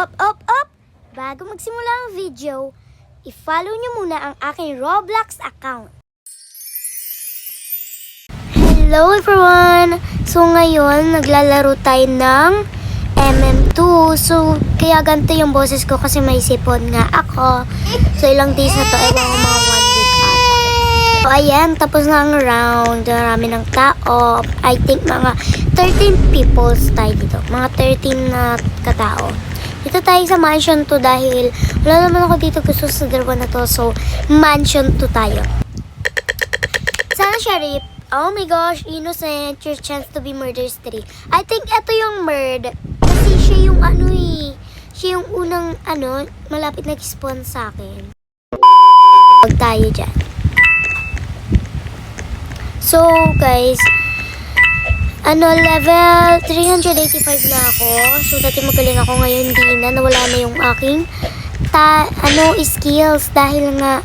Op! Bago magsimula ang video, i-follow nyo muna ang aking Roblox account. Hello everyone! So ngayon, naglalaro tayo ng MM2. So, kaya ganito yung boses ko kasi may sipon nga ako. So, ilang days na to, ewan ko mga 1 week ata. So, ayan, tapos na ang round. Marami ng tao. I think mga 13 people tayo dito. Mga 13 na katao. Dito tayo sa mansion 2 dahil wala naman ako dito gusto sa dalawa na to. So, mansion 2 tayo. Sana sheriff. Oh my gosh, innocent. Your chance to be murderers 3. I think ito yung murd. Kasi siya yung siya yung unang malapit nag-spawn sa akin. Huwag tayo dyan. So, guys, level 385 na ako. So, dati magaling ako ngayon, hindi na. Nawala na yung aking skills dahil nga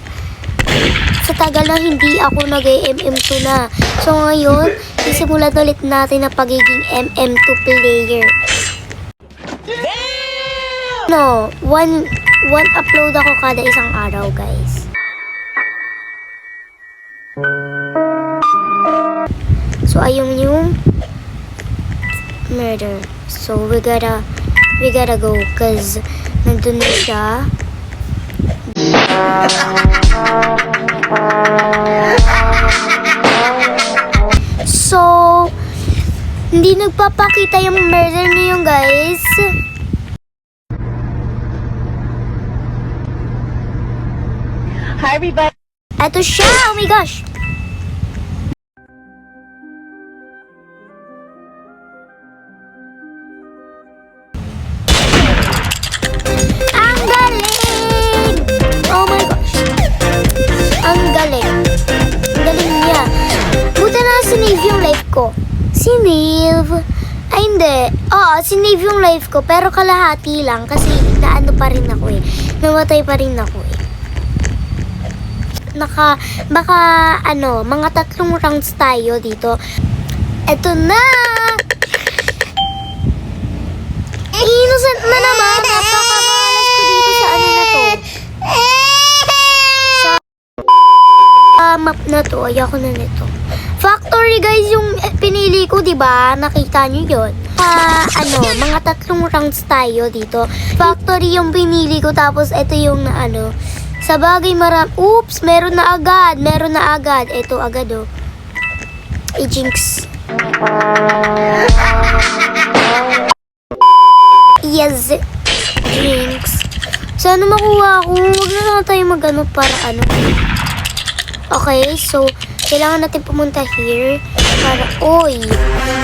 sa tagal na hindi ako nag-MM2 na. So, ngayon, isimulan ulit natin na pagiging MM2 player. No, one upload ako kada isang araw, guys. So, ayun yung murder. So, we gotta go cause nandun na siya. So, hindi nagpapakita yung murder niyo, guys. Hi everybody! Ito siya! Oh my gosh! Ang galing! Oh my gosh! Ang galing! Ang galing niya. Buta na sinave yung life ko. Sinave? Ay hindi. Oo, sinave yung life ko pero kalahati lang kasi naano pa rin ako eh. Namatay pa rin ako eh. Baka mga 3 rounds tayo dito. Eto na! Innocent na naman! Napakamalas ko dito sa na to. Sa map na to. Ayoko na nito. Factory guys yung pinili ko, diba? Nakita nyo yun. Mga 3 rounds tayo dito. Factory yung pinili ko tapos ito yung sa bagay oops, meron na agad. Ito agad oh. I-jinx. Yes. Jinx. Sana makuha ako. Huwag na lang tayo para Okay, so kailangan natin pumunta here para Oy,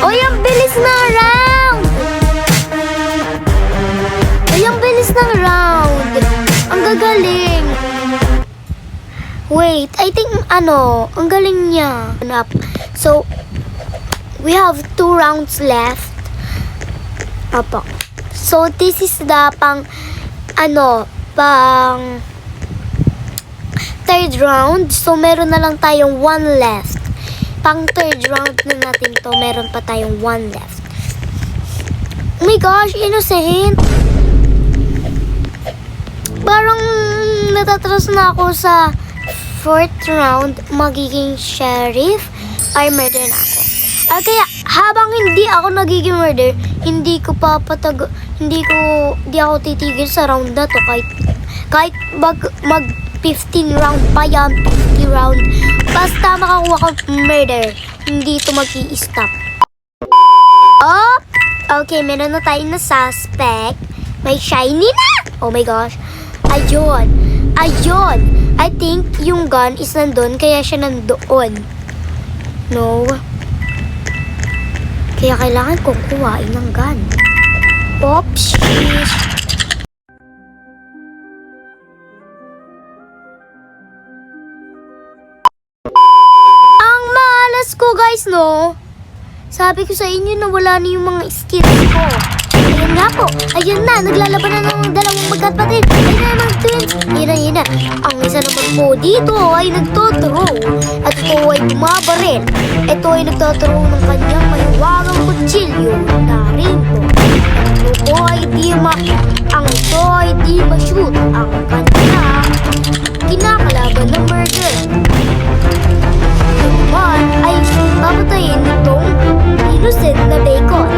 ang bilis na round. Ang bilis ng round. Ang gagaling. Wait, I think ang galing niya. So, we have 2 rounds left. Apo. So, this is the pang 3rd round. So, meron na lang tayong 1 left. Pang 3rd round na natin to, meron pa tayong 1 left. Oh my gosh, innocent. Parang natatras na ako sa 4th round, magiging sheriff ay murder na ako. Kaya habang hindi ako nagiging murder, hindi ako titigil sa round na to kahit mag 15 round pa yan, 50 round. Basta makakuha ko murder, hindi ito mag-i-stop. Oh! Okay, meron na tayo na suspect. May shiny na! Oh my gosh. Ayun. I think yung gun is nandun, kaya siya nandoon. No. Kaya kailangan kong kuhain ng gun. Oops. Ang malas ko, guys, no? Sabi ko sa inyo na wala na yung mga skills ko. Ayan nga po. Ayun na. Naglalaban na ng dalawang magkapatid. Ayun na ng twins. Yun na. Ang isa naman po dito ay nagtothrow. At ito ay bumabaril. Ito ay nagtothrow ng kanyang mahiwagang kutsilyo na rin po. ito ay di ma-shoot ang kanya kinakalaban ng murder. Naman ay papatayin nitong innocent na bacon.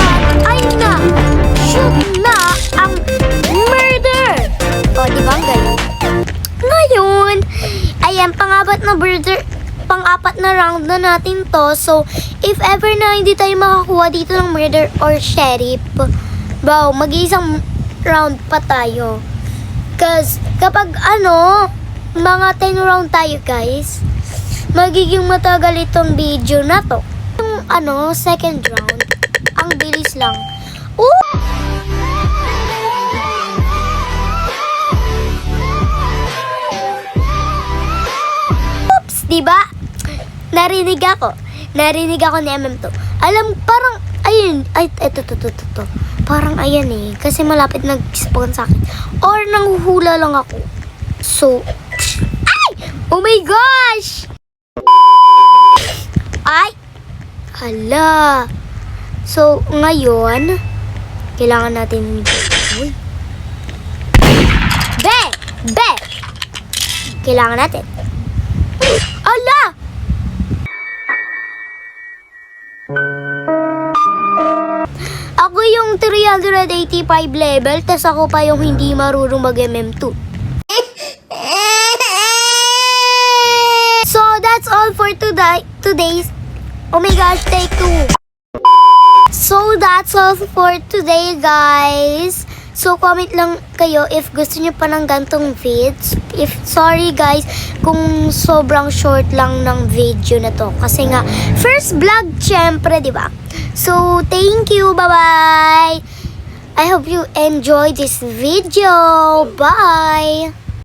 At ay na, shoot na ang murder. O, di ba ang galing? Ngayon, ayan, pang-apat na round na natin to. So, if ever na hindi tayo makakuha dito ng murder or sheriff, mag-iisang round pa tayo. Cause, kapag mga 10 round tayo guys, magiging matagal itong video na to. Yung second round, ang bilis lang. Oops, diba? Narinig ako ni MM2. Alam, parang, ayun, eto. Parang ayan eh, kasi malapit nag-spawn sa akin. Or nanghuhula lang ako. So, ay! Oh my gosh! Ay! Hala! So, ngayon, kailangan natin... Uy! Be! Kailangan natin. Ala! Ako yung 385 level, tas ako pa yung hindi marunong mag-MM2. So, that's all for today's... Oh my gosh, take 2. So, that's all for today, guys. So, comment lang kayo if gusto nyo pa ng gantong vids. Sorry guys, kung sobrang short lang ng video na to. Kasi nga, first vlog, syempre, di ba? So, thank you. Bye-bye. I hope you enjoyed this video. Bye.